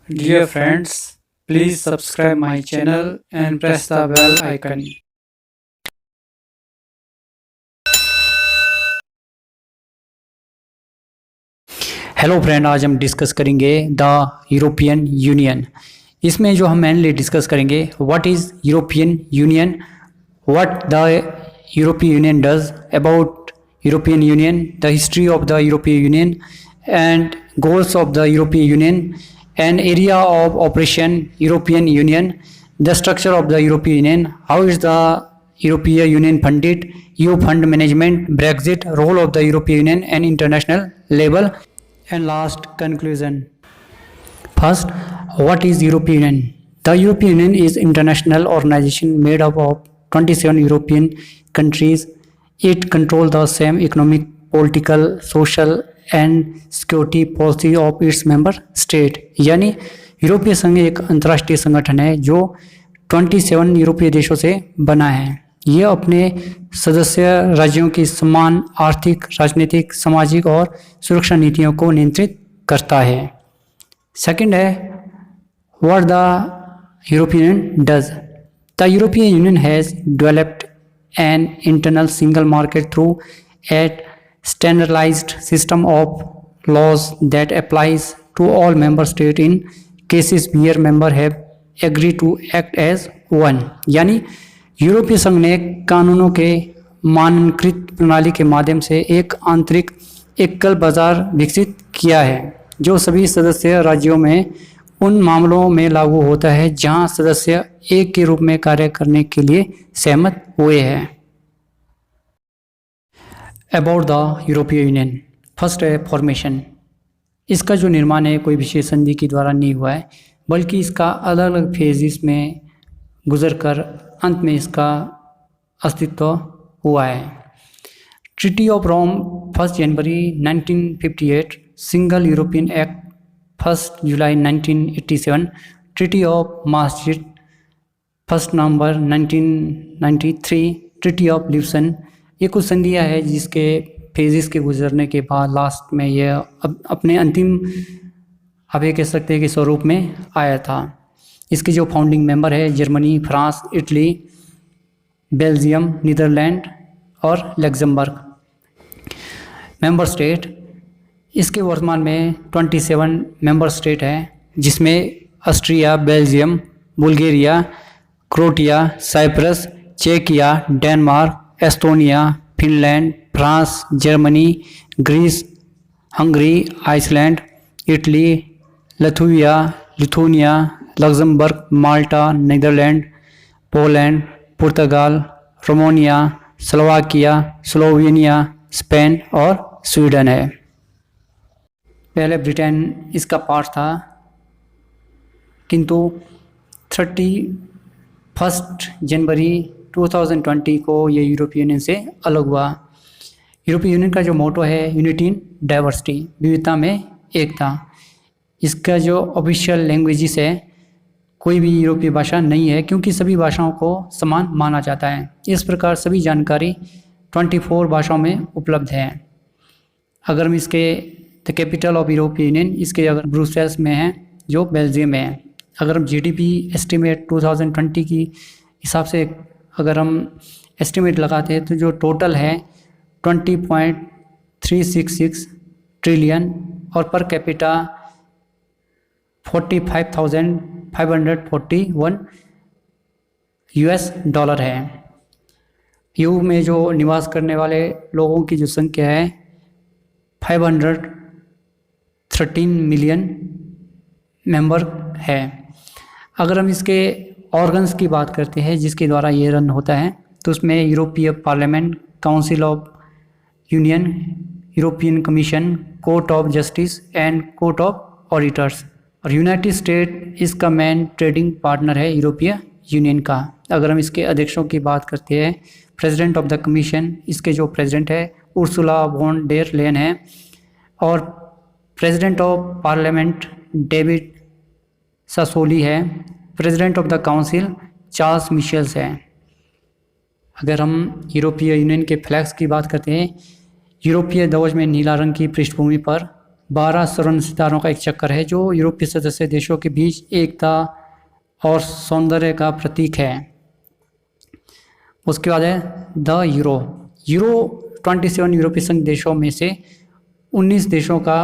Dear friends, please subscribe my channel and press the bell icon. Hello friend, आज हम discuss करेंगे the European union. इसमें जो हम मेनली डिस्कस करेंगे what is European union, what the European union does, about European union, the history of the European union and goals of the European union and area of operation European union, the structure of the European union, how is the European union funded, EU fund management, Brexit, role of the European union and international level, and last conclusion. First, what is European Union? The European Union is international organization made up of 27 European countries. It controls the same economic, political, social and security policy of its member state. यानी यूरोपीय संघ एक अंतर्राष्ट्रीय संगठन है जो 27 यूरोपीय देशों से बना है। ये अपने सदस्य राज्यों की समान आर्थिक, राजनीतिक, सामाजिक और सुरक्षा नीतियों को नियंत्रित करता है। सेकंड है what the European union does. The European union has developed an internal single market through at standardised system of laws that applies to all member state in cases where member have agree to act as one. यानी यूरोपीय संघ ने कानूनों के मानकीकृत प्रणाली के माध्यम से एक आंतरिक एकल बाजार विकसित किया है जो सभी सदस्य राज्यों में उन मामलों में लागू होता है जहां सदस्य एक के रूप में कार्य करने के लिए सहमत हुए हैं। About the European union, first है फॉर्मेशन। इसका जो निर्माण है कोई विशेष संधि के द्वारा नहीं हुआ है, बल्कि इसका अलग अलग फेजेस में गुजर कर अंत में इसका अस्तित्व हुआ है। ट्रीटी ऑफ रोम 1 जनवरी 1958, सिंगल यूरोपियन एक्ट 1 जुलाई 1987, ट्रीटी ऑफ मास्ट्रिक्ट 1 नवंबर 1993, ट्रीटी ऑफ लिवसन। ये कुछ संधियाँ हैं जिसके फेजेस के गुजरने के बाद लास्ट में यह अपने अंतिम आप ये कह सकते हैं कि स्वरूप में आया था। इसके जो फाउंडिंग मेंबर है Germany, France, Italy, Belgium, Netherlands और लग्जमबर्ग। मेंबर स्टेट, इसके वर्तमान में 27 मेंबर स्टेट हैं जिसमें Austria, Belgium, Bulgaria, Croatia, Cyprus, चेकिया, Denmark, Estonia, Finland, France, Germany, Greece, Hungary, Iceland, Italy, Lithuania, Luxembourg, Malta, Netherlands, Poland, Portugal, Romania, Slovakia, Slovenia, Spain और Sweden है। पहले ब्रिटेन इसका पार्ट था, किंतु 31 जनवरी 2020 को ये यूरोपियन यूनियन से अलग हुआ। यूरोपियन यूनियन का जो मोटो है यूनिटी इन डाइवर्सिटी, विविधता में एकता। इसका जो ऑफिशियल लैंग्वेजेस है कोई भी यूरोपीय भाषा नहीं है क्योंकि सभी भाषाओं को समान माना जाता है। इस प्रकार सभी जानकारी 24 भाषाओं में उपलब्ध है। अगर हम इसके the capital of European union इसके अगर ब्रुसेल्स में है जो बेल्जियम में है। अगर हम जीडीपी एस्टिमेट 2020 की हिसाब से अगर हम एस्टिमेट लगाते हैं तो जो टोटल है 20.366 ट्रिलियन और पर कैपिटा 45,541 US$ है। EU में जो निवास करने वाले लोगों की जो संख्या है 513 मिलियन मेंबर है। अगर हम इसके ऑर्गन्स की बात करते हैं जिसके द्वारा ये रन होता है तो उसमें यूरोपीय parliament, council of union, European commission, court of justice and court of auditors. और यूनाइटेड स्टेट इसका मेन ट्रेडिंग पार्टनर है यूरोपीय यूनियन का। अगर हम इसके अध्यक्षों की बात करते हैं, प्रेसिडेंट ऑफ द कमीशन इसके जो प्रेसिडेंट है उर्सुला वॉन डेर लेयन है और president of parliament David Sassoli है। President of the council Charles Michel है। अगर हम यूरोपीय यूनियन के फ्लैग्स की बात करते हैं, यूरोपीय ध्वज में नीला रंग की पृष्ठभूमि पर 12 स्वर्ण सितारों का एक चक्कर है जो यूरोपीय सदस्य देशों के बीच एकता और सौंदर्य का प्रतीक है। उसके बाद है द यूरो। यूरो 27 यूरोपीय संघ देशों में से 19 देशों का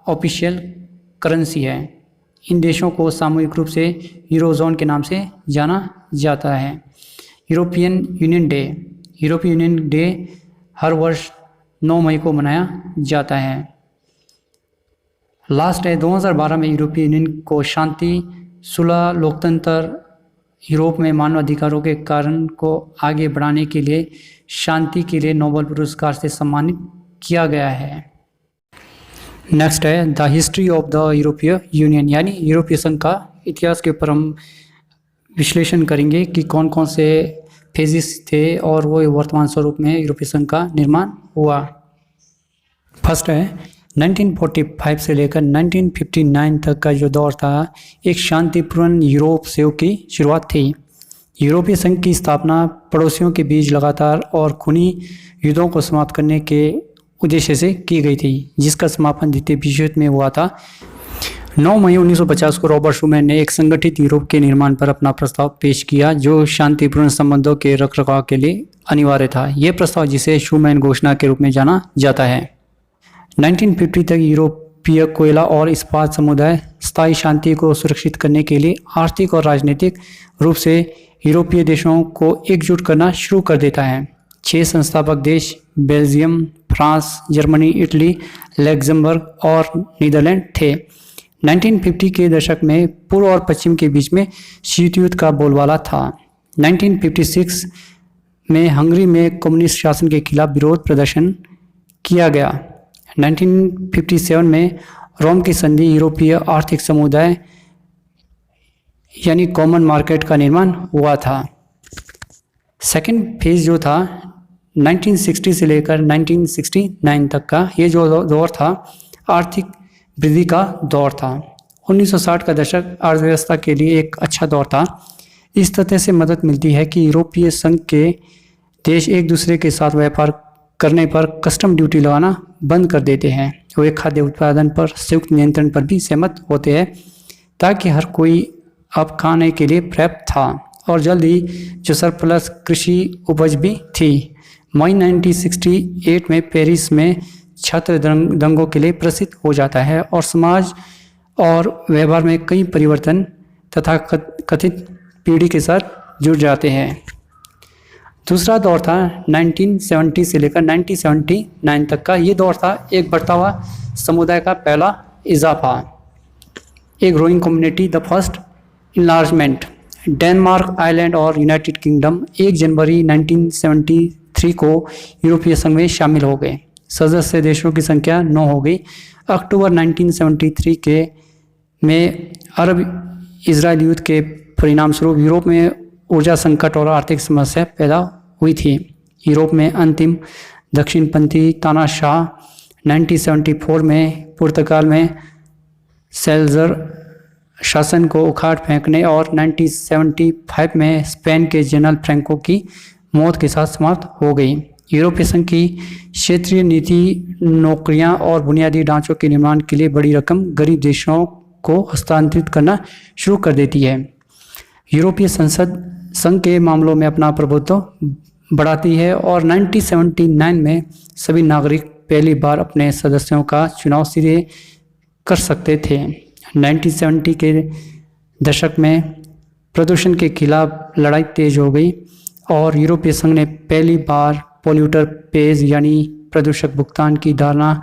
ऑफिशियल करेंसी है। इन देशों को सामूहिक रूप से यूरोजोन के नाम से जाना जाता है। European union day. यूरोपीय यूनियन डे हर वर्ष 9 मई को मनाया जाता है। लास्ट है 2012 में यूरोपीय यूनियन को शांति, सुलह, लोकतंत्र, यूरोप में मानव अधिकारों के कारण को आगे बढ़ाने के लिए शांति के लिए नोबेल पुरस्कार से सम्मानित किया गया है। नेक्स्ट है द हिस्ट्री ऑफ द यूरोपीय यूनियन, यानी यूरोपीय संघ का इतिहास के ऊपर हम विश्लेषण करेंगे कि कौन कौन से फेजेस थे और वो वर्तमान स्वरूप में यूरोपीय संघ का निर्माण हुआ। फर्स्ट है 1945 से लेकर 1959 तक का जो दौर था, एक शांतिपूर्ण यूरोप से की शुरुआत थी। यूरोपीय संघ की स्थापना पड़ोसियों के बीच लगातार और खूनी युद्धों को समाप्त करने के उद्देश्य से की गई थी, जिसका समापन द्वितीय विश्व युद्ध में हुआ था। 9 मई 1950 को रॉबर्ट शूमैन ने एक संगठित यूरोप के निर्माण पर अपना प्रस्ताव पेश किया जो शांतिपूर्ण संबंधों के रखरखाव के लिए अनिवार्य था। यह प्रस्ताव, जिसे शूमैन घोषणा के रूप में जाना जाता है, 1950 तक यूरोपीय कोयला और इस्पात समुदाय स्थायी शांति को सुरक्षित करने के लिए आर्थिक और राजनीतिक रूप से यूरोपीय देशों को एकजुट करना शुरू कर देता है। 6 संस्थापक देश Belgium, France, Germany, Italy, Luxembourg और नीदरलैंड थे। 1950 के दशक में पूर्व और पश्चिम के बीच में शीत युद्ध का बोलबाला था। 1956 में हंगरी में कम्युनिस्ट शासन के खिलाफ विरोध प्रदर्शन किया गया। 1957 में रोम की संधि यूरोपीय आर्थिक समुदाय यानी कॉमन मार्केट का निर्माण हुआ था। सेकेंड फेज जो था 1960 से लेकर 1969 तक का, ये जो दौर था आर्थिक वृद्धि का दौर था। 1960 का दशक अर्थव्यवस्था के लिए एक अच्छा दौर था। इस तथ्य से मदद मिलती है कि यूरोपीय संघ के देश एक दूसरे के साथ व्यापार करने पर कस्टम ड्यूटी लगाना बंद कर देते हैं। वे खाद्य उत्पादन पर संयुक्त नियंत्रण पर भी सहमत होते हैं, ताकि हर कोई अब खाने के लिए पर्याप्त था और जल्द ही जो सरप्लस कृषि उपज भी थी। मई 1968 में पेरिस में छात्र दंगों के लिए प्रसिद्ध हो जाता है और समाज और व्यवहार में कई परिवर्तन तथा कथित पीढ़ी के साथ जुड़ जाते हैं। दूसरा दौर था 1970 से लेकर 1979 तक का। ये दौर था एक बढ़ता हुआ समुदाय का पहला इजाफा, एक growing community, the first enlargement. Denmark, Ireland और यूनाइटेड किंगडम 1 जनवरी 1973 को यूरोपीय संघ में शामिल हो गए। सदस्य देशों की संख्या 9 हो गई। अक्टूबर 1973 के में अरब इजरायल युद्ध के परिणाम स्वरूप यूरोप में ऊर्जा संकट और आर्थिक समस्या पैदा हुई थी। यूरोप में अंतिम दक्षिणपंथी तानाशाह 1974 में पुर्तगाल में सेल्जर शासन को उखाड़ फेंकने और 1975 में स्पेन के जनरल फ्रैंको की मौत के साथ समाप्त हो गई। यूरोपीय संघ की क्षेत्रीय नीति नौकरियां और बुनियादी ढांचों के निर्माण के लिए बड़ी रकम गरीब देशों को हस्तांतरित करना शुरू कर देती है। यूरोपीय संसद संघ के मामलों में अपना प्रभुत्व बढ़ाती है और 1979 में सभी नागरिक पहली बार अपने सदस्यों का चुनाव सीधे कर सकते थे। 1970 के दशक में प्रदूषण के खिलाफ लड़ाई तेज हो गई और यूरोपीय संघ ने पहली बार पोल्यूटर पेज यानी प्रदूषक भुगतान की धारणा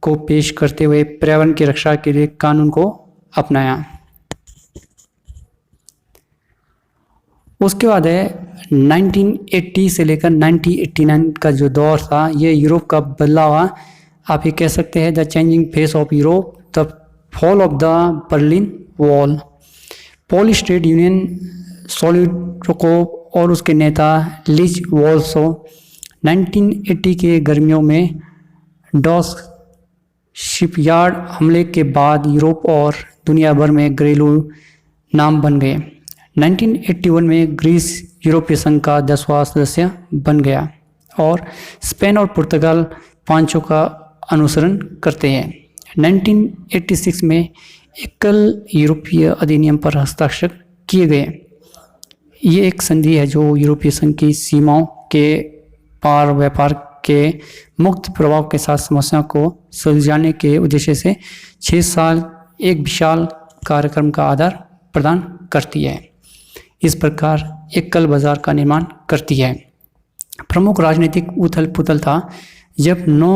को पेश करते हुए पर्यावरण की रक्षा के लिए कानून को अपनाया। उसके बाद है 1980 से लेकर 1989 का जो दौर था, ये यूरोप का बदला हुआ, आप ये कह सकते हैं the changing face of Europe, the fall of the Berlin wall. Polish trade union सोलिडरोको और उसके नेता लिज वॉल्सो 1980 के गर्मियों में डॉस शिपयार्ड हमले के बाद यूरोप और दुनिया भर में घरेलू नाम बन गए। 1981 में ग्रीस यूरोपीय संघ का 10वां सदस्य बन गया और स्पेन और पुर्तगाल पांचों का अनुसरण करते हैं। 1986 में एकल यूरोपीय अधिनियम पर हस्ताक्षर किए गए। ये एक संधि है जो यूरोपीय संघ की सीमाओं के पार व्यापार के मुक्त प्रभाव के साथ समस्याओं को सुलझाने के उद्देश्य से 6 साल एक विशाल कार्यक्रम का आधार प्रदान करती है। इस प्रकार एकल बाजार का निर्माण करती है। प्रमुख राजनीतिक उथल पुथल था जब 9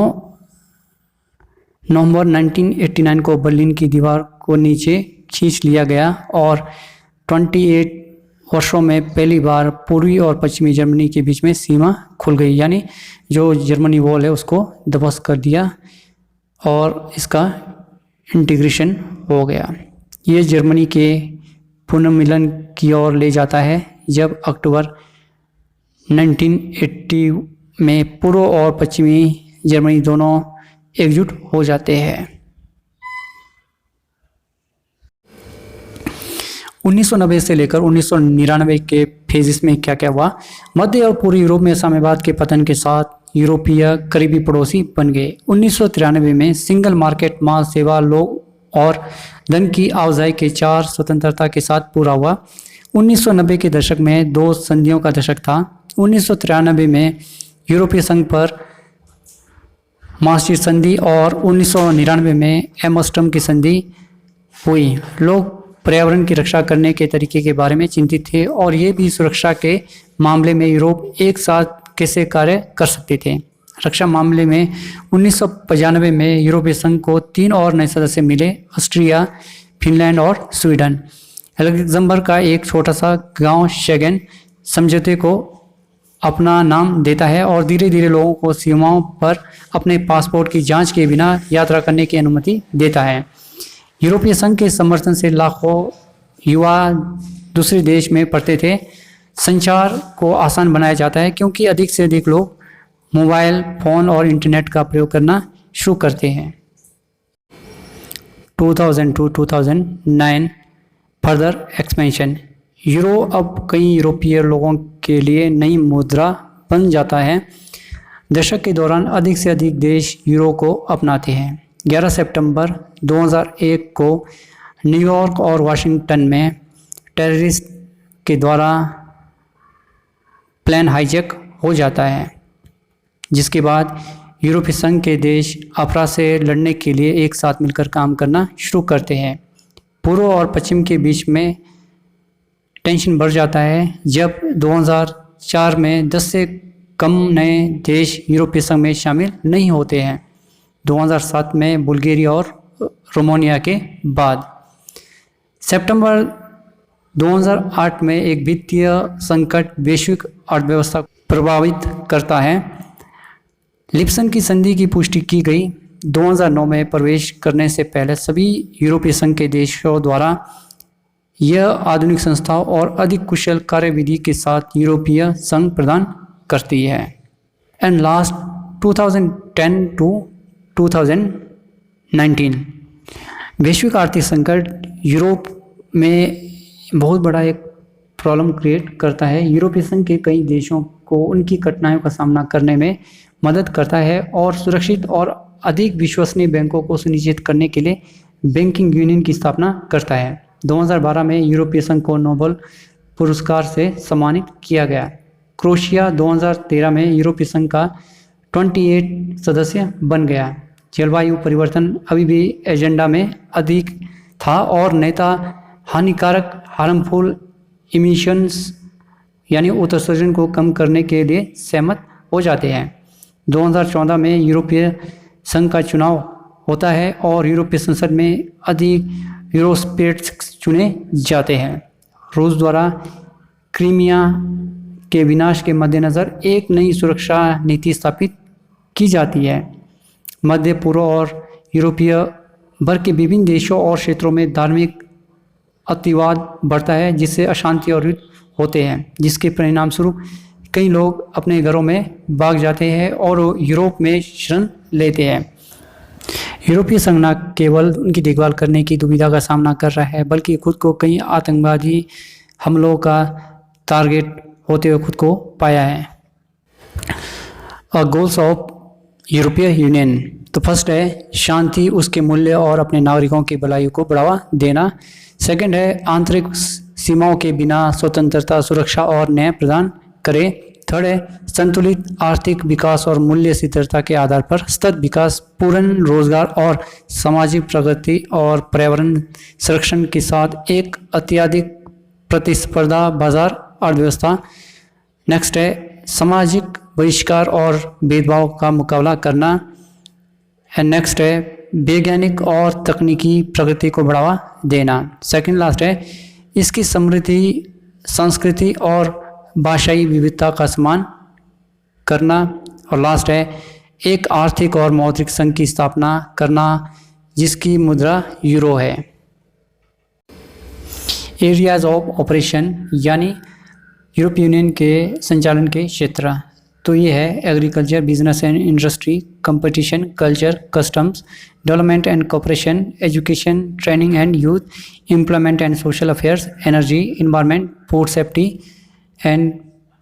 नवंबर 1989 को बर्लिन की दीवार को नीचे खींच लिया गया और 28 वर्षों में पहली बार पूर्वी और पश्चिमी जर्मनी के बीच में सीमा खुल गई, यानी जो जर्मनी वॉल है उसको ध्वस्त कर दिया और इसका इंटीग्रेशन हो गया। ये जर्मनी के पुनर्मिलन की ओर ले जाता है जब अक्टूबर 1980 में पूर्व और पश्चिमी जर्मनी दोनों एकजुट हो जाते हैं। 1990 से लेकर 1999 के फेजेस में क्या क्या हुआ। मध्य और पूर्वी यूरोप में साम्यवाद के पतन के साथ यूरोपीय करीबी पड़ोसी बन गए। 1993 में सिंगल मार्केट माल सेवा लोग और धन की आवाजाही के 4 स्वतंत्रता के साथ पूरा हुआ। 1990 के दशक में 2 संधियों का दशक था। 1993 में यूरोपीय संघ पर मास्ट्रिक्ट संधि और 1999 में एम्स्टर्डम की संधि हुई। लोग पर्यावरण की रक्षा करने के तरीके के बारे में चिंतित थे और ये भी सुरक्षा के मामले में यूरोप एक साथ कैसे कार्य कर सकते थे। रक्षा मामले में 1995 में यूरोपीय संघ को 3 और नए सदस्य मिले, ऑस्ट्रिया, फिनलैंड और स्वीडन। लग्जमबर्ग का एक छोटा सा गांव शेंगेन समझौते को अपना नाम देता है और धीरे धीरे लोगों को सीमाओं पर अपने पासपोर्ट की जांच के बिना यात्रा करने की अनुमति देता है। यूरोपीय संघ के समर्थन से लाखों युवा दूसरे देश में पढ़ते थे। संचार को आसान बनाया जाता है क्योंकि अधिक से अधिक लोग मोबाइल फ़ोन और इंटरनेट का प्रयोग करना शुरू करते हैं। 2002-2009 फर्दर एक्सपेंशन। यूरो अब कई यूरोपीय लोगों के लिए नई मुद्रा बन जाता है। दशक के दौरान अधिक से अधिक देश यूरो को अपनाते हैं। 11 सितंबर 2001 को न्यूयॉर्क और वाशिंगटन में टेररिस्ट के द्वारा प्लेन हाईजैक हो जाता है, जिसके बाद यूरोपीय संघ के देश अपराध से लड़ने के लिए एक साथ मिलकर काम करना शुरू करते हैं। पूर्व और पश्चिम के बीच में टेंशन बढ़ जाता है जब 2004 में 10 से कम नए देश यूरोपीय संघ में शामिल नहीं होते हैं। 2007 में बुल्गारिया और रोमानिया के बाद। सितंबर 2008 में एक वित्तीय संकट वैश्विक अर्थव्यवस्था को प्रभावित करता है। लिप्सन की संधि की पुष्टि की गई। 2009 में प्रवेश करने से पहले सभी यूरोपीय संघ के देशों द्वारा यह आधुनिक संस्थाओं और अधिक कुशल कार्यविधि के साथ यूरोपीय संघ प्रदान करती है। एंड लास्ट 2010 to 2019 वैश्विक आर्थिक संकट यूरोप में बहुत बड़ा एक प्रॉब्लम क्रिएट करता है। यूरोपीय संघ के कई देशों को उनकी कठिनाइयों का सामना करने में मदद करता है और सुरक्षित और अधिक विश्वसनीय बैंकों को सुनिश्चित करने के लिए बैंकिंग यूनियन की स्थापना करता है। 2012 में यूरोपीय संघ को नोबेल पुरस्कार से सम्मानित किया गया। क्रोएशिया 2013 में यूरोपीय संघ का 28 सदस्य बन गया। जलवायु परिवर्तन अभी भी एजेंडा में अधिक था और नेता हानिकारक हार्मफुल इमिशंस यानी उत्सर्जन को कम करने के लिए सहमत हो जाते हैं। 2014 में यूरोपीय संघ का चुनाव होता है और यूरोपीय संसद में अधिक यूरोस्पेट्स चुने जाते हैं। रूस द्वारा क्रीमिया के विनाश के मद्देनज़र एक नई सुरक्षा नीति स्थापित की जाती है। मध्य पूर्व और यूरोपीय वर्ग के विभिन्न देशों और क्षेत्रों में धार्मिक अतिवाद बढ़ता है, जिससे अशांति और युद्ध होते हैं, जिसके परिणाम स्वरूप कई लोग अपने घरों में भाग जाते हैं और यूरोप में शरण लेते हैं। यूरोपीय संघ न केवल उनकी देखभाल करने की दुविधा का सामना कर रहा है, बल्कि खुद को कई आतंकवादी हमलों का टारगेट होते हुए खुद को पाया है। गोल्स ऑफ यूरोपीय यूनियन। तो फर्स्ट है शांति, उसके मूल्य और अपने नागरिकों की भलाई को बढ़ावा देना। सेकंड है आंतरिक सीमाओं के बिना स्वतंत्रता, सुरक्षा और न्याय प्रदान करे। थर्ड है संतुलित आर्थिक विकास और मूल्य स्थिरता के आधार पर सतत विकास, पूर्ण रोजगार और सामाजिक प्रगति और पर्यावरण संरक्षण के साथ एक अत्यधिक प्रतिस्पर्धा बाजार अर्थव्यवस्था। नेक्स्ट है सामाजिक बहिष्कार और भेदभाव का मुकाबला करना। एंड नेक्स्ट है वैज्ञानिक और तकनीकी प्रगति को बढ़ावा देना। सेकंड लास्ट है इसकी समृद्धि, संस्कृति और भाषाई विविधता का सम्मान करना। और लास्ट है एक आर्थिक और मौद्रिक संघ की स्थापना करना जिसकी मुद्रा यूरो है। एरियाज ऑफ ऑपरेशन यानी यूरोपीय यूनियन के संचालन के क्षेत्र, तो ये है agriculture, business and industry, competition, culture, customs, development and cooperation, education, training and youth, employment and social affairs, energy, environment, food safety and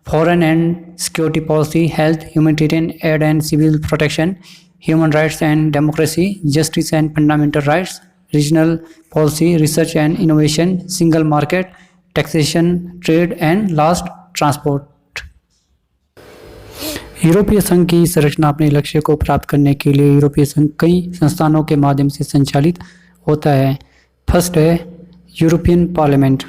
foreign and security policy, health, humanitarian aid and civil protection, human rights and democracy, justice and fundamental rights, regional policy, research and innovation, single market, taxation, trade and last transport. यूरोपीय संघ की संरचना अपने लक्ष्य को प्राप्त करने के लिए यूरोपीय संघ कई संस्थानों के माध्यम से संचालित होता है। फर्स्ट है यूरोपियन पार्लियामेंट,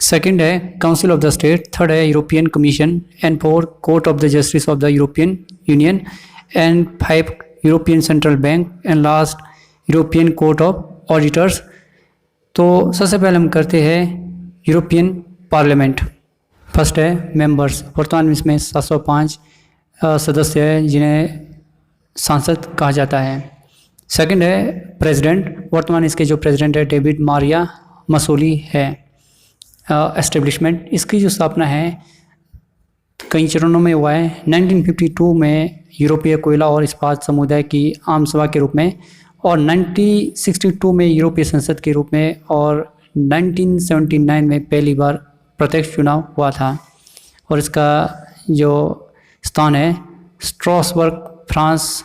सेकंड है council of the state, third है European commission, and four court of the justice of the European union, and five European central bank, and last European court of auditors. तो सबसे पहले हम करते हैं European parliament. First है members, वर्तमान में इसमें 705 सदस्य हैं जिन्हें सांसद कहा जाता है। सेकंड है प्रेसिडेंट, वर्तमान इसके जो प्रेसिडेंट है डेविड मारिया मसोली है। एस्टेब्लिशमेंट, इसकी जो स्थापना है कई चरणों में हुआ है। 1952 में यूरोपीय कोयला और इस्पात समुदाय की आम सभा के रूप में, और 1962 में यूरोपीय संसद के रूप में, और 1979 में पहली बार प्रत्यक्ष चुनाव हुआ था। और इसका जो स्थान है स्ट्रासबर्ग, फ्रांस,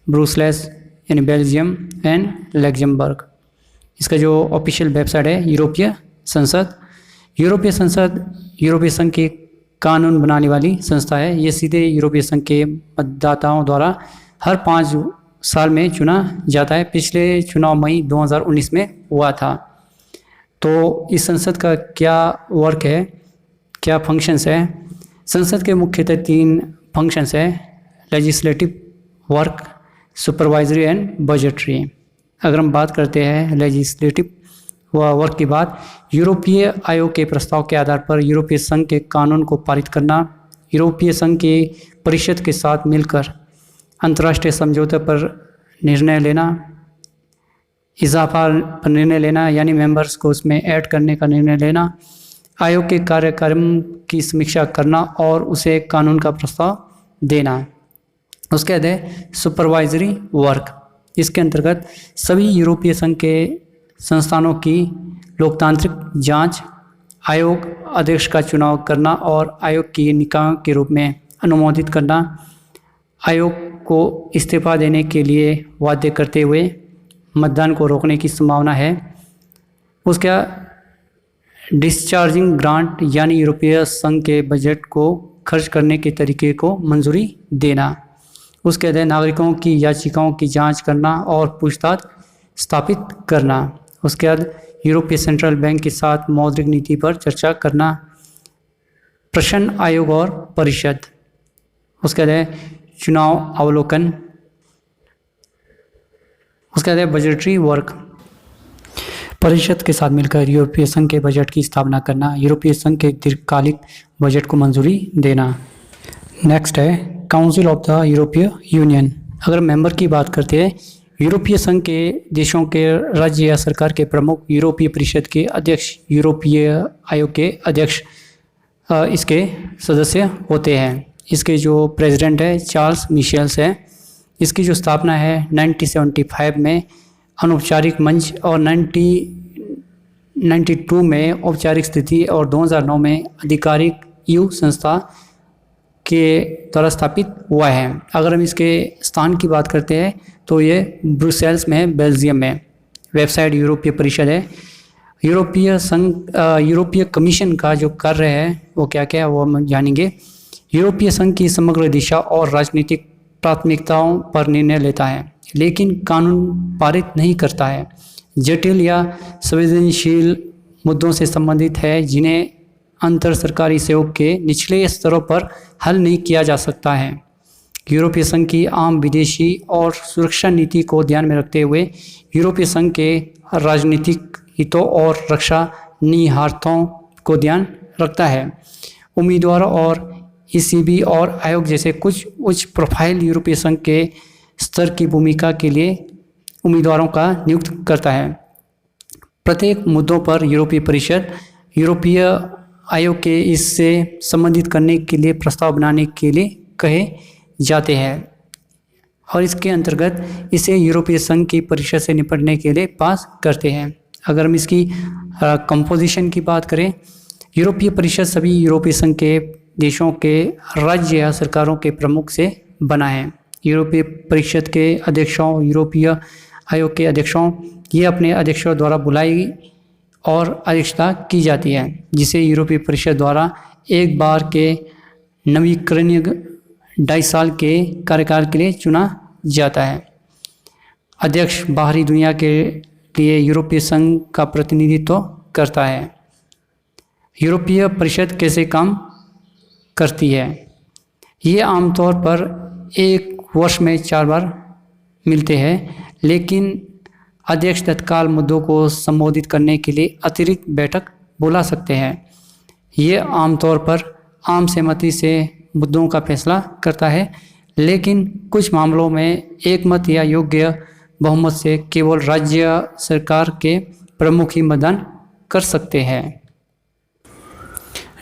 ब्रुसेल्स यानी बेल्जियम एंड लग्जमबर्ग। इसका जो ऑफिशियल वेबसाइट है यूरोपीय संसद। यूरोपीय संसद यूरोपीय संघ के कानून बनाने वाली संस्था है। ये सीधे यूरोपीय संघ के मतदाताओं द्वारा हर 5 साल में चुना जाता है। पिछले चुनाव मई 2019 में हुआ था। तो इस संसद का क्या वर्क है, क्या फंक्शंस है? संसद के मुख्यतः 3 फंक्शंस है, legislative work, supervisory and budgetary. अगर हम बात करते हैं लेजिस्लेटिव वर्क की बात, यूरोपीय आयोग के प्रस्ताव के आधार पर यूरोपीय संघ के कानून को पारित करना, यूरोपीय संघ की परिषद के साथ मिलकर अंतर्राष्ट्रीय समझौते पर निर्णय लेना, इजाफा पर निर्णय लेना यानी मेंबर्स को उसमें ऐड करने का निर्णय लेना, आयोग के कार्यक्रम की समीक्षा करना और उसे कानून का प्रस्ताव देना। उसके बाद है सुपरवाइजरी वर्क। इसके अंतर्गत सभी यूरोपीय संघ के संस्थानों की लोकतांत्रिक जांच, आयोग अध्यक्ष का चुनाव करना और आयोग की निकायों के रूप में अनुमोदित करना, आयोग को इस्तीफा देने के लिए वाध्य करते हुए मतदान को रोकने की संभावना है। उसका डिस्चार्जिंग ग्रांट यानी यूरोपीय संघ के बजट को खर्च करने के तरीके को मंजूरी देना। उसके बाद नागरिकों की याचिकाओं की जांच करना और पूछताछ स्थापित करना। उसके बाद यूरोपीय सेंट्रल बैंक के साथ मौद्रिक नीति पर चर्चा करना, प्रश्न आयोग और परिषद। उसके बाद चुनाव अवलोकन। उसके बाद बजटरी वर्क, परिषद के साथ मिलकर यूरोपीय संघ के बजट की स्थापना करना, यूरोपीय संघ के दीर्घकालिक बजट को मंजूरी देना। नेक्स्ट है काउंसिल ऑफ द यूरोपीय यूनियन। अगर मेंबर की बात करते हैं, यूरोपीय संघ के देशों के राज्य या सरकार के प्रमुख, यूरोपीय परिषद के अध्यक्ष, यूरोपीय आयोग के अध्यक्ष इसके सदस्य होते हैं। इसके जो प्रेसिडेंट है चार्ल्स मिशेल्स है। इसकी जो स्थापना है 1975 में अनौपचारिक मंच, और 1992 में औपचारिक स्थिति, और 2009 में आधिकारिक EU संस्था के द्वारा स्थापित हुआ है। अगर हम इसके स्थान की बात करते हैं तो ये ब्रुसेल्स में है, बेल्जियम में। वेबसाइट यूरोपीय परिषद है। यूरोपीय संघ यूरोपीय कमीशन का जो कार्य है वो क्या क्या है वो हम जानेंगे। यूरोपीय संघ की समग्र दिशा और राजनीतिक प्राथमिकताओं पर निर्णय लेता है, लेकिन कानून पारित नहीं करता है। जटिल या संवेदनशील मुद्दों से संबंधित है जिन्हें अंतर सरकारी सहयोग के निचले स्तरों पर हल नहीं किया जा सकता है। यूरोपीय संघ की आम विदेशी और सुरक्षा नीति को ध्यान में रखते हुए यूरोपीय संघ के राजनीतिक हितों और रक्षा निहितार्थों को ध्यान रखता है। उम्मीदवारों और ईसीबी और आयोग जैसे कुछ उच्च प्रोफाइल यूरोपीय संघ के स्तर की भूमिका के लिए उम्मीदवारों का नियुक्त करता है। प्रत्येक मुद्दों पर यूरोपीय परिषद यूरोपीय आयोग के इससे संबंधित करने के लिए प्रस्ताव बनाने के लिए कहे जाते हैं और इसके अंतर्गत इसे यूरोपीय संघ की परिषद से निपटने के लिए पास करते हैं। अगर हम इसकी कंपोजिशन की बात करें, यूरोपीय परिषद सभी यूरोपीय संघ के देशों के राज्य या सरकारों के प्रमुख से बना है। यूरोपीय परिषद के अध्यक्षों, यूरोपीय आयोग के अध्यक्षों, ये अपने अध्यक्षों द्वारा बुलाई और अध्यक्षता की जाती है, जिसे यूरोपीय परिषद द्वारा एक बार के नवीकरणीय 2.5 साल के कार्यकाल के लिए चुना जाता है। अध्यक्ष बाहरी दुनिया के लिए यूरोपीय संघ का प्रतिनिधित्व करता है। यूरोपीय परिषद कैसे काम करती है? ये आमतौर पर एक वर्ष में 4 बार मिलते हैं, लेकिन अध्यक्ष तत्काल मुद्दों को संबोधित करने के लिए अतिरिक्त बैठक बुला सकते हैं। ये आमतौर पर आम सहमति से मुद्दों का फैसला करता है, लेकिन कुछ मामलों में एकमत या योग्य बहुमत से केवल राज्य सरकार के प्रमुख ही मतदान कर सकते हैं।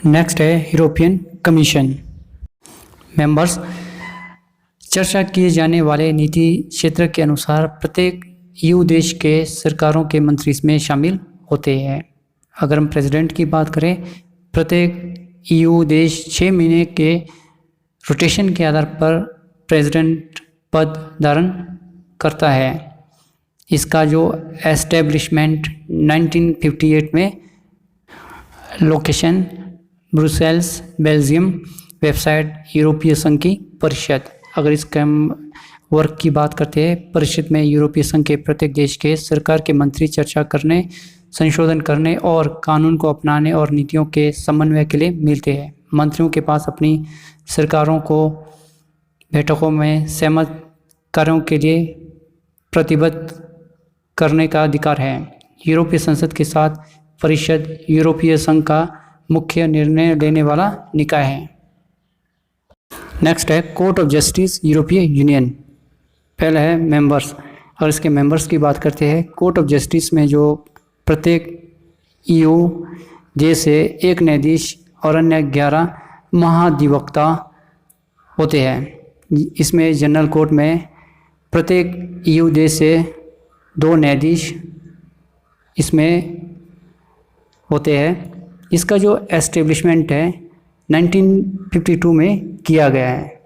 नेक्स्ट है यूरोपियन कमीशन। मेंबर्स, चर्चा किए जाने वाले नीति क्षेत्र के अनुसार प्रत्येक ईयू देश के सरकारों के मंत्री इसमें शामिल होते हैं। अगर हम प्रेसिडेंट की बात करें, प्रत्येक ईयू देश 6 महीने के रोटेशन के आधार पर प्रेसिडेंट पद धारण करता है। इसका जो एस्टेब्लिशमेंट 1958 में, लोकेशन ब्रुसेल्स, बेल्जियम। वेबसाइट यूरोपीय संघ की परिषद। अगर इसके हम वर्क की बात करते हैं, परिषद में यूरोपीय संघ के प्रत्येक देश के सरकार के मंत्री चर्चा करने, संशोधन करने और कानून को अपनाने और नीतियों के समन्वय के लिए मिलते हैं। मंत्रियों के पास अपनी सरकारों को बैठकों में सहमत कार्यों के लिए प्रतिबद्ध करने का अधिकार है। यूरोपीय संसद के साथ परिषद यूरोपीय संघ का मुख्य निर्णय लेने वाला निकाय है। नेक्स्ट है कोर्ट ऑफ जस्टिस यूरोपीय यूनियन। पहला है मेंबर्स। और इसके मेंबर्स की बात करते हैं, कोर्ट ऑफ जस्टिस में जो प्रत्येक ईयू देश से एक न्यायाधीश और अन्य 11 महाधिवक्ता होते हैं। इसमें जनरल कोर्ट में प्रत्येक ईयू देश से 2 न्यायाधीश इसमें होते हैं। इसका जो एस्टेब्लिशमेंट है 1952 में किया गया है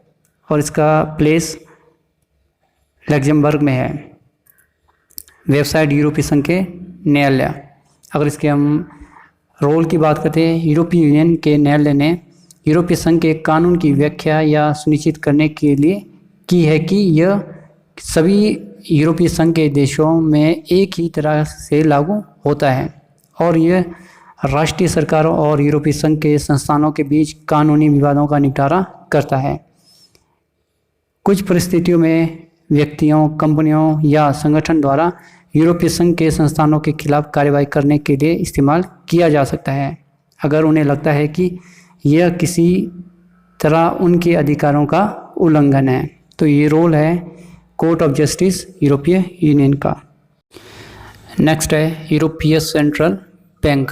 और इसका प्लेस लग्जमबर्ग में है। वेबसाइट यूरोपीय संघ के न्यायालय। अगर इसके हम रोल की बात करते हैं, यूरोपीय यूनियन के न्यायालय ने यूरोपीय संघ के कानून की व्याख्या या सुनिश्चित करने के लिए की है कि यह सभी यूरोपीय संघ के देशों में एक ही तरह से लागू होता है और यह राष्ट्रीय सरकारों और यूरोपीय संघ के संस्थानों के बीच कानूनी विवादों का निपटारा करता है। कुछ परिस्थितियों में व्यक्तियों, कंपनियों या संगठन द्वारा यूरोपीय संघ के संस्थानों के खिलाफ कार्रवाई करने के लिए इस्तेमाल किया जा सकता है, अगर उन्हें लगता है कि यह किसी तरह उनके अधिकारों का उल्लंघन है। तो ये रोल है कोर्ट ऑफ जस्टिस यूरोपीय यूनियन का। नेक्स्ट है यूरोपीय सेंट्रल बैंक।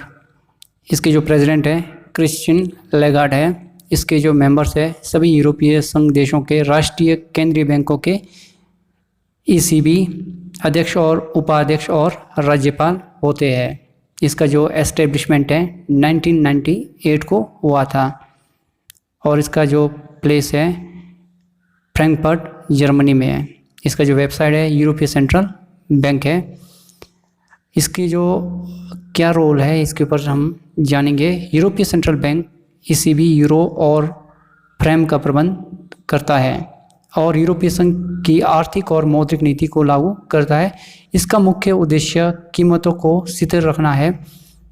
इसके जो प्रेसिडेंट है क्रिस्चियन लेगार्ड है। इसके जो मेंबर्स है सभी यूरोपीय संघ देशों के राष्ट्रीय केंद्रीय बैंकों के ईसीबी अध्यक्ष और उपाध्यक्ष और राज्यपाल होते हैं। इसका जो एस्टेब्लिशमेंट है 1998 को हुआ था और इसका जो प्लेस है फ्रैंकफर्ट जर्मनी में है। इसका जो वेबसाइट है यूरोपीय सेंट्रल बैंक है। इसकी जो क्या रोल है इसके ऊपर हम जानेंगे। यूरोपीय सेंट्रल बैंक ईसीबी यूरो और फ्रेम का प्रबंध करता है और यूरोपीय संघ की आर्थिक और मौद्रिक नीति को लागू करता है। इसका मुख्य उद्देश्य कीमतों को स्थिर रखना है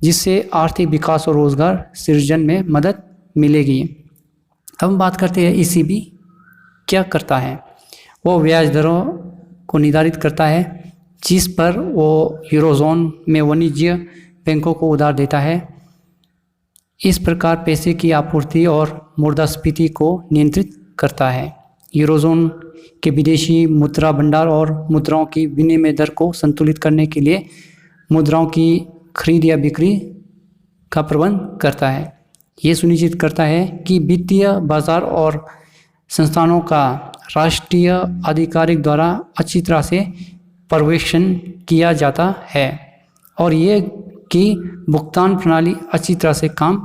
जिससे आर्थिक विकास और रोजगार सृजन में मदद मिलेगी। अब हम बात करते हैं ईसीबी क्या करता है। वो ब्याज दरों को निर्धारित करता है जिस पर वो यूरोजोन में वाणिज्य बैंकों को उधार देता है। इस प्रकार पैसे की आपूर्ति और मुद्रास्फीति को नियंत्रित करता है। यूरोजोन के विदेशी मुद्रा भंडार और मुद्राओं की विनिमय दर को संतुलित करने के लिए मुद्राओं की खरीद या बिक्री का प्रबंध करता है। ये सुनिश्चित करता है कि वित्तीय बाजार और संस्थानों का राष्ट्रीय आधिकारिक द्वारा अच्छी तरह से पर्यवेक्षण किया जाता है और ये कि भुगतान प्रणाली अच्छी तरह से काम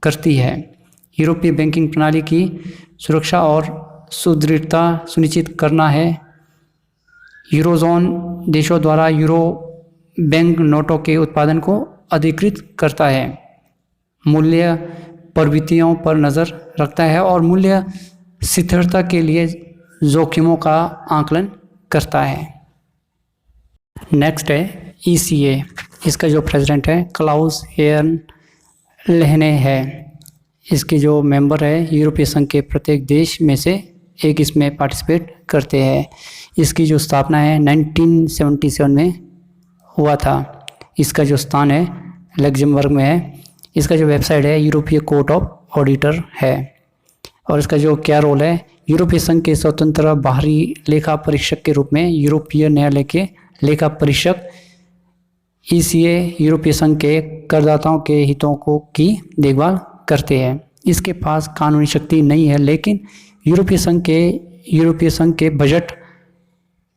करती है। यूरोपीय बैंकिंग प्रणाली की सुरक्षा और सुदृढ़ता सुनिश्चित करना है। यूरोजोन देशों द्वारा यूरो बैंक नोटों के उत्पादन को अधिकृत करता है, मूल्य प्रवृत्तियों पर नज़र रखता है और मूल्य स्थिरता के लिए जोखिमों का आकलन करता है। नेक्स्ट है ईसीए। इसका जो प्रेसिडेंट है क्लाउस हेयन लेहने है। इसके जो मेंबर है यूरोपीय संघ के प्रत्येक देश में से एक इसमें पार्टिसिपेट करते हैं। इसकी जो स्थापना है 1977 में हुआ था। इसका जो स्थान है लग्जमबर्ग में है। इसका जो वेबसाइट है यूरोपीय कोर्ट ऑफ ऑडिटर है और इसका जो क्या रोल है, यूरोपीय संघ के स्वतंत्र बाहरी लेखा परीक्षक के रूप में यूरोपीय न्यायालय के लेखा परीक्षक ईसीए यूरोपीय संघ के करदाताओं के हितों को की देखभाल करते हैं। इसके पास कानूनी शक्ति नहीं है लेकिन यूरोपीय संघ के बजट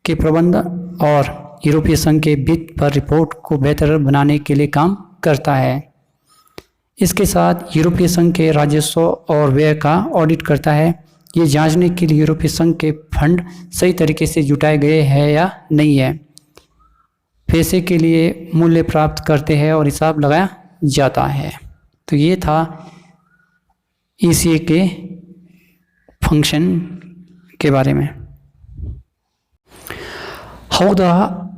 के प्रबंध और यूरोपीय संघ के वित्त पर रिपोर्ट को बेहतर बनाने के लिए काम करता है। इसके साथ यूरोपीय संघ के राजस्व और व्यय का ऑडिट करता है। ये जांचने के लिए यूरोपीय संघ के फंड सही तरीके से जुटाए गए हैं या नहीं है। पैसे के लिए मूल्य प्राप्त करते हैं और हिसाब लगाया जाता है। तो ये था ईसीए के फंक्शन के बारे में। How the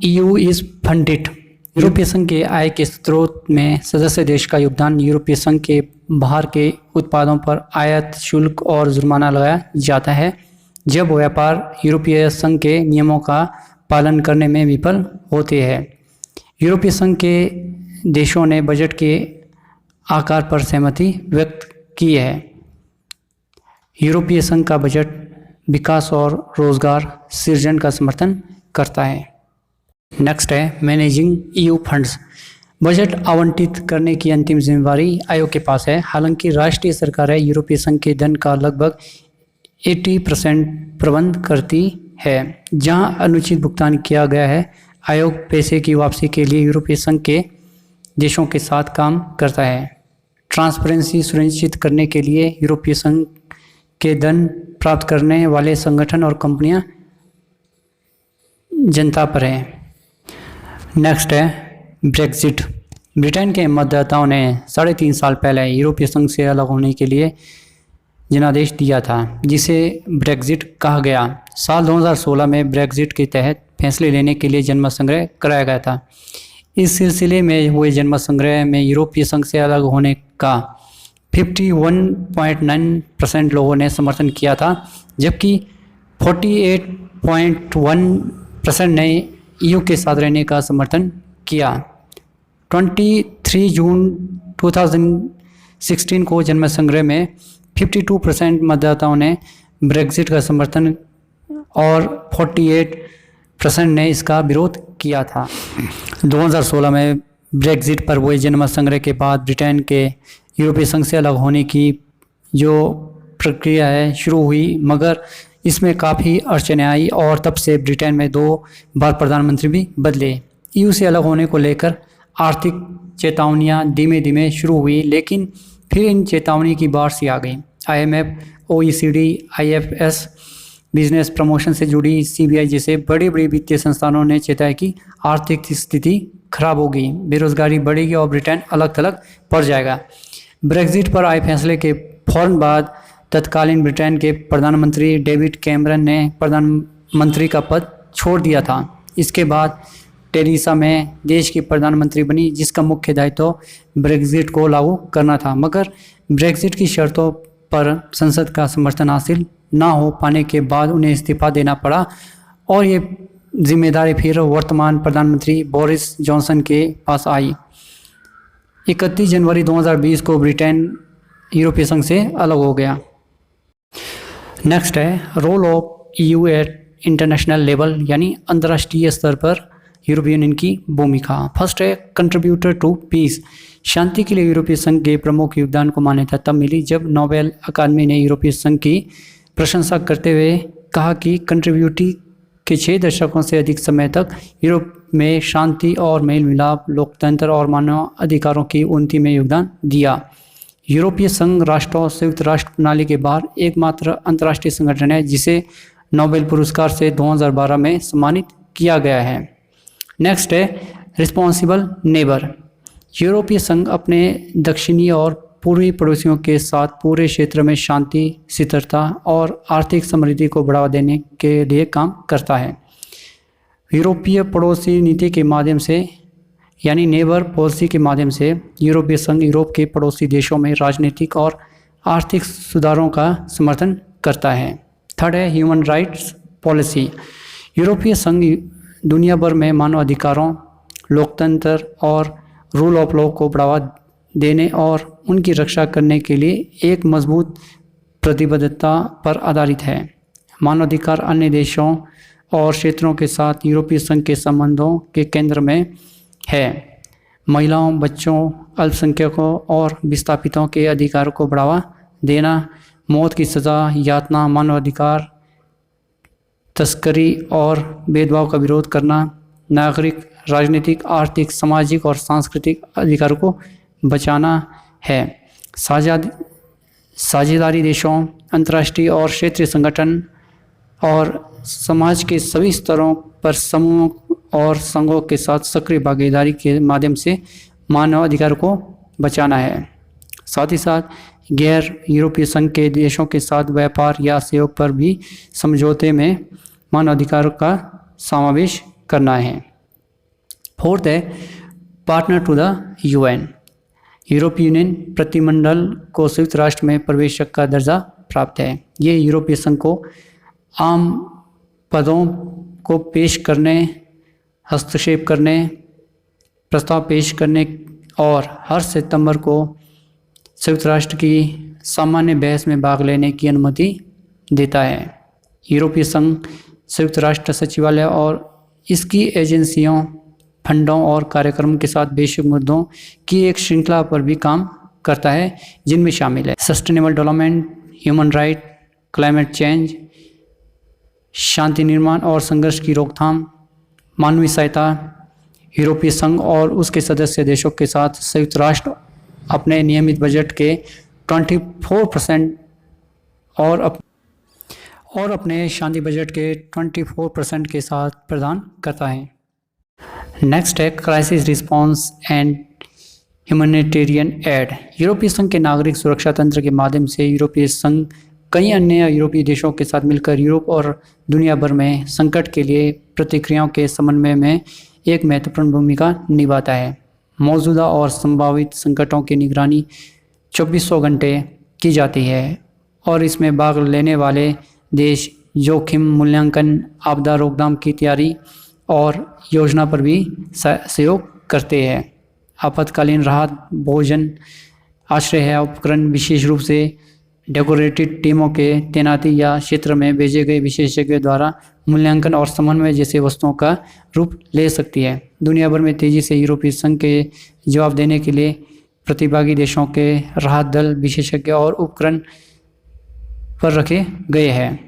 EU is funded. यूरोपीय संघ के आय के स्रोत में सदस्य देश का योगदान यूरोपीय संघ के बाहर के उत्पादों पर आयात शुल्क और जुर्माना लगाया जाता है जब व्यापार यूरोपीय संघ के नियमों का पालन करने में विफल होते हैं। यूरोपीय संघ के देशों ने बजट के आकार पर सहमति व्यक्त की है। यूरोपीय संघ का बजट विकास और रोजगार सृजन का समर्थन करता है। नेक्स्ट है मैनेजिंग ईयू फंड्स। बजट आवंटित करने की अंतिम जिम्मेदारी आयोग के पास है। हालांकि राष्ट्रीय सरकारें यूरोपीय संघ के धन का लगभग 80% प्रबंध करती है। जहां अनुचित भुगतान किया गया है, आयोग पैसे की वापसी के लिए यूरोपीय संघ के देशों के साथ काम करता है। ट्रांसपेरेंसी सुनिश्चित करने के लिए यूरोपीय संघ के धन प्राप्त करने वाले संगठन और कंपनियां जनता पर हैं। नेक्स्ट है ब्रेक्जिट। ब्रिटेन के मतदाताओं ने 3.5 साल पहले यूरोपीय संघ से अलग होने के लिए जनादेश दिया था, जिसे ब्रेक्जिट कहा गया। साल 2016 में ब्रेक्जिट के तहत फैसले लेने के लिए जनमत संग्रह कराया गया था। इस सिलसिले में हुए जनमत संग्रह में यूरोपीय संघ से अलग होने का 51.9% लोगों ने समर्थन किया था, जबकि 48.1% ने ईयू के साथ रहने का समर्थन किया। 23 जून 2016 को जनमत संग्रह में 52% मतदाताओं ने ब्रेक्जिट का समर्थन और 48% ने इसका विरोध किया था। 2016 में ब्रेक्जिट पर हुए जनमत संग्रह के बाद ब्रिटेन के यूरोपीय संघ से अलग होने की जो प्रक्रिया है शुरू हुई, मगर इसमें काफ़ी अड़चनें आई और तब से ब्रिटेन में 2 बार प्रधानमंत्री भी बदले। ईयू से अलग होने को लेकर आर्थिक चेतावनियां धीमे धीमे शुरू हुई, लेकिन फिर इन चेतावनी की बाढ़ सी आ गई। IMF OECD, IFS, business promotion से जुड़ी CBI जैसे बड़ी बड़ी वित्तीय संस्थानों ने चेताया कि आर्थिक स्थिति खराब होगी, बेरोजगारी बढ़ेगी और ब्रिटेन अलग थलग पड़ जाएगा। ब्रेक्जिट पर आए फैसले के फौरन बाद तत्कालीन ब्रिटेन के प्रधानमंत्री डेविड कैमरन ने प्रधानमंत्री का पद छोड़ दिया था। इसके बाद टेरेसा मे देश की प्रधानमंत्री बनी, जिसका मुख्य दायित्व ब्रेक्जिट को लागू करना था। मगर ब्रेक्जिट की शर्तों पर संसद का समर्थन हासिल ना हो पाने के बाद उन्हें इस्तीफा देना पड़ा और ये जिम्मेदारी फिर वर्तमान प्रधानमंत्री बोरिस जॉनसन के पास आई। 31 जनवरी 2020 को ब्रिटेन यूरोपीय संघ से अलग हो गया। नेक्स्ट है role of EU at international level, यानी अंतर्राष्ट्रीय स्तर पर यूरोपीय यूनियन की भूमिका। फर्स्ट है कंट्रीब्यूटर टू पीस, शांति के लिए यूरोपीय संघ के प्रमुख योगदान को मान्यता तब मिली जब नोबेल अकादमी ने यूरोपीय संघ की प्रशंसा करते हुए कहा कि कंट्रीब्यूटी के 6 दशकों से अधिक समय तक यूरोप में शांति और मेल मिलाप, लोकतंत्र और मानव अधिकारों की उन्नति में योगदान दिया। यूरोपीय संघ राष्ट्रों संयुक्त राष्ट्र प्रणाली के बाहर एकमात्र अंतर्राष्ट्रीय संगठन है जिसे नोबेल पुरस्कार से 2012 में सम्मानित किया गया है। नेक्स्ट है रिस्पॉन्सिबल नेबर, यूरोपीय संघ अपने दक्षिणी और पूर्वी पड़ोसियों के साथ पूरे क्षेत्र में शांति, स्थिरता और आर्थिक समृद्धि को बढ़ावा देने के लिए काम करता है। यूरोपीय पड़ोसी नीति के माध्यम से यानी नेबर पॉलिसी के माध्यम से यूरोपीय संघ यूरोप के पड़ोसी देशों में राजनीतिक और आर्थिक सुधारों का समर्थन करता है। थर्ड है ह्यूमन राइट्स पॉलिसी, यूरोपीय संघ दुनिया भर में मानव अधिकारों, लोकतंत्र और रूल ऑफ लॉ को बढ़ावा देने और उनकी रक्षा करने के लिए एक मजबूत प्रतिबद्धता पर आधारित है। मानवाधिकार अन्य देशों और क्षेत्रों के साथ यूरोपीय संघ के संबंधों के केंद्र में है। महिलाओं, बच्चों, अल्पसंख्यकों और विस्थापितों के अधिकारों को बढ़ावा देना, मौत की सज़ा, यातना, मानवाधिकार, तस्करी और भेदभाव का विरोध करना, नागरिक, राजनीतिक, आर्थिक, सामाजिक और सांस्कृतिक अधिकारों को बचाना है। साझेदारी देशों, अंतर्राष्ट्रीय और क्षेत्रीय संगठन और समाज के सभी स्तरों पर समूह और संघों के साथ सक्रिय भागीदारी के माध्यम से मानव अधिकारों को बचाना है। साथ ही साथ गैर यूरोपीय संघ के देशों के साथ व्यापार या सहयोग पर भी समझौते में मानवाधिकारों का समावेश करना है। फोर्थ है पार्टनर टू द UN, यूरोपीय यूनियन प्रतिमंडल को संयुक्त राष्ट्र में पर्यवेक्षक का दर्जा प्राप्त है। ये यूरोपीय संघ को आम पदों को पेश करने, हस्तक्षेप करने, प्रस्ताव पेश करने और हर सितंबर को संयुक्त राष्ट्र की सामान्य बहस में भाग लेने की अनुमति देता है। यूरोपीय संघ संयुक्त राष्ट्र सचिवालय और इसकी एजेंसियों, फंडों और कार्यक्रम के साथ वैश्विक मुद्दों की एक श्रृंखला पर भी काम करता है, जिनमें शामिल है sustainable development, human right, climate change, शांति निर्माण और संघर्ष की रोकथाम, मानवीय सहायता। यूरोपीय संघ और उसके सदस्य देशों के साथ संयुक्त राष्ट्र अपने नियमित बजट के 24% और अपने शांति बजट के 24% के साथ प्रदान करता है। नेक्स्ट है crisis response and humanitarian add, यूरोपीय संघ के नागरिक सुरक्षा तंत्र के माध्यम से यूरोपीय संघ कई अन्य यूरोपीय देशों के साथ मिलकर यूरोप और दुनिया भर में संकट के लिए प्रतिक्रियाओं के समन्वय में एक महत्वपूर्ण भूमिका निभाता है। मौजूदा और संभावित संकटों की निगरानी 2400 घंटे की जाती है और इसमें भाग लेने वाले देश जोखिम मूल्यांकन, आपदा रोकथाम की तैयारी और योजना पर भी सहयोग करते हैं। आपातकालीन राहत, भोजन, आश्रय है उपकरण, विशेष रूप से डेकोरेटेड टीमों के तैनाती या क्षेत्र में भेजे गए विशेषज्ञों द्वारा मूल्यांकन और समन्वय जैसे वस्तुओं का रूप ले सकती है। दुनिया भर में तेजी से यूरोपीय संघ के जवाब देने के लिए प्रतिभागी देशों के राहत दल, विशेषज्ञ और उपकरण पर रखे गए हैं।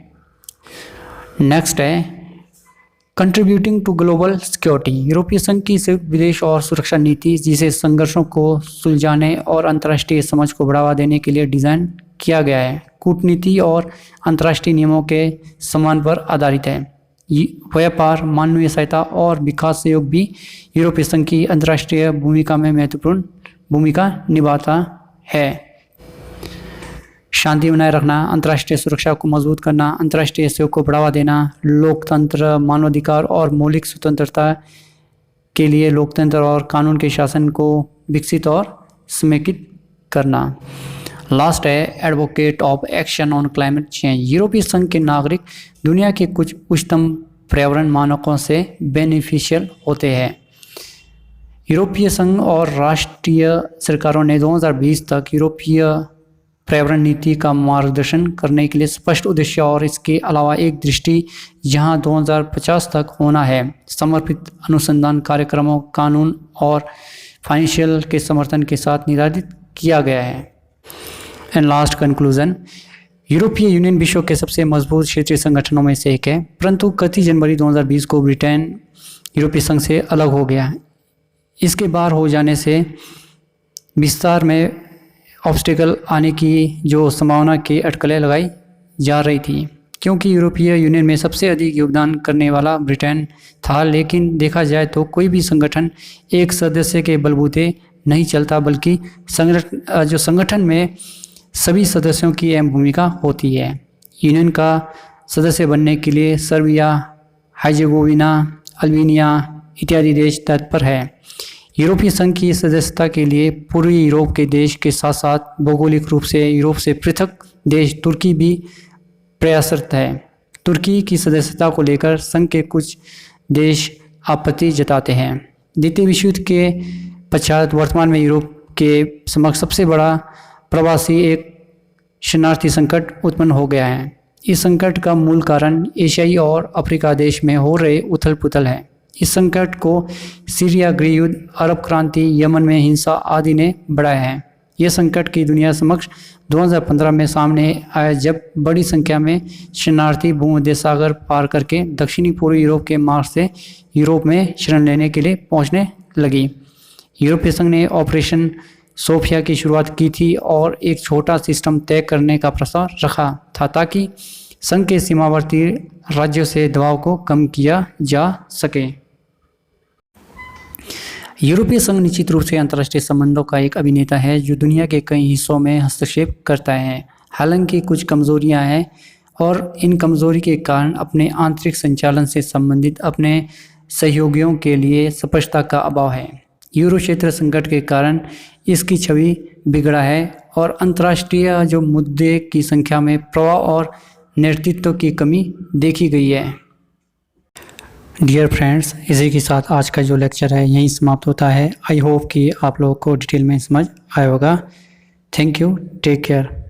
नेक्स्ट है कंट्रीब्यूटिंग टू ग्लोबल सिक्योरिटी, यूरोपीय संघ की संयुक्त विदेश और सुरक्षा नीति जिसे संघर्षों को सुलझाने और अंतर्राष्ट्रीय समझ को बढ़ावा देने के लिए डिज़ाइन किया गया है, कूटनीति और अंतर्राष्ट्रीय नियमों के सम्मान पर आधारित है। व्यापार, मानवीय सहायता और विकास सहयोग भी यूरोपीय संघ की अंतर्राष्ट्रीय भूमिका में महत्वपूर्ण भूमिका निभाता है। शांति बनाए रखना, अंतर्राष्ट्रीय सुरक्षा को मजबूत करना, अंतर्राष्ट्रीय सहयोग को बढ़ावा देना, लोकतंत्र, मानवाधिकार और मौलिक स्वतंत्रता के लिए लोकतंत्र और कानून के शासन को विकसित और समेकित करना। लास्ट है advocate of action on climate change. यूरोपीय संघ के नागरिक दुनिया के कुछ उच्चतम पर्यावरण मानकों से बेनिफिशियल होते हैं। यूरोपीय संघ और राष्ट्रीय सरकारों ने 2020 तक यूरोपीय पर्यावरण नीति का मार्गदर्शन करने के लिए स्पष्ट उद्देश्य और इसके अलावा एक दृष्टि जहां 2050 तक होना है समर्पित अनुसंधान कार्यक्रमों, कानून और फाइनेंशियल के समर्थन के साथ निर्धारित किया गया है। एंड लास्ट कंक्लूजन, यूरोपीय यूनियन विश्व के सबसे मजबूत क्षेत्रीय संगठनों में से एक है, परंतु 31 जनवरी 2020 को ब्रिटेन यूरोपीय संघ से अलग हो गया। इसके बाहर हो जाने से विस्तार में ऑब्स्टिकल आने की जो संभावना की अटकलें लगाई जा रही थी, क्योंकि यूरोपीय यूनियन में सबसे अधिक योगदान करने वाला ब्रिटेन था। लेकिन देखा जाए तो कोई भी संगठन एक सदस्य के बलबूते नहीं चलता, बल्कि संगठन में सभी सदस्यों की अहम भूमिका होती है। यूनियन का सदस्य बनने के लिए सर्बिया, हार्जेगोविना, अल्बानिया इत्यादि देश तत्पर है। यूरोपीय संघ की सदस्यता के लिए पूर्वी यूरोप के देश के साथ साथ भौगोलिक रूप से यूरोप से पृथक देश तुर्की भी प्रयासरत है। तुर्की की सदस्यता को लेकर संघ के कुछ देश आपत्ति जताते हैं। द्वितीय विश्व युद्ध के पश्चात वर्तमान में यूरोप के समक्ष सबसे बड़ा प्रवासी एक शरणार्थी संकट उत्पन्न हो गया है। इस संकट का मूल कारण एशियाई और अफ्रीका देश में हो रहे उथल पुथल है। इस संकट को सीरिया गृह युद्ध, अरब क्रांति, यमन में हिंसा आदि ने बढ़ाया है। यह संकट की दुनिया समक्ष 2015 में सामने आया, जब बड़ी संख्या में शरणार्थी भूमध्य सागर पार करके दक्षिणी पूर्वी यूरोप के मार्ग से यूरोप में शरण लेने के लिए पहुंचने लगी। यूरोपीय संघ ने ऑपरेशन सोफिया की शुरुआत की थी और एक छोटा सिस्टम तय करने का प्रस्ताव रखा था ताकि संघ के सीमावर्ती राज्यों से दबाव को कम किया जा सके। यूरोपीय संघ निश्चित रूप से अंतर्राष्ट्रीय संबंधों का एक अभिनेता है जो दुनिया के कई हिस्सों में हस्तक्षेप करता है। हालांकि कुछ कमजोरियां हैं और इन कमजोरी के कारण अपने आंतरिक संचालन से संबंधित अपने सहयोगियों के लिए स्पष्टता का अभाव है। यूरो क्षेत्र संकट के कारण इसकी छवि बिगड़ा है और अंतर्राष्ट्रीय जो मुद्दे की संख्या में प्रवाह और नेतृत्व की कमी देखी गई है। डियर फ्रेंड्स, इसी के साथ आज का जो लेक्चर है यहीं समाप्त होता है। आई होप कि आप लोगों को डिटेल में समझ आया होगा। Thank you, take care.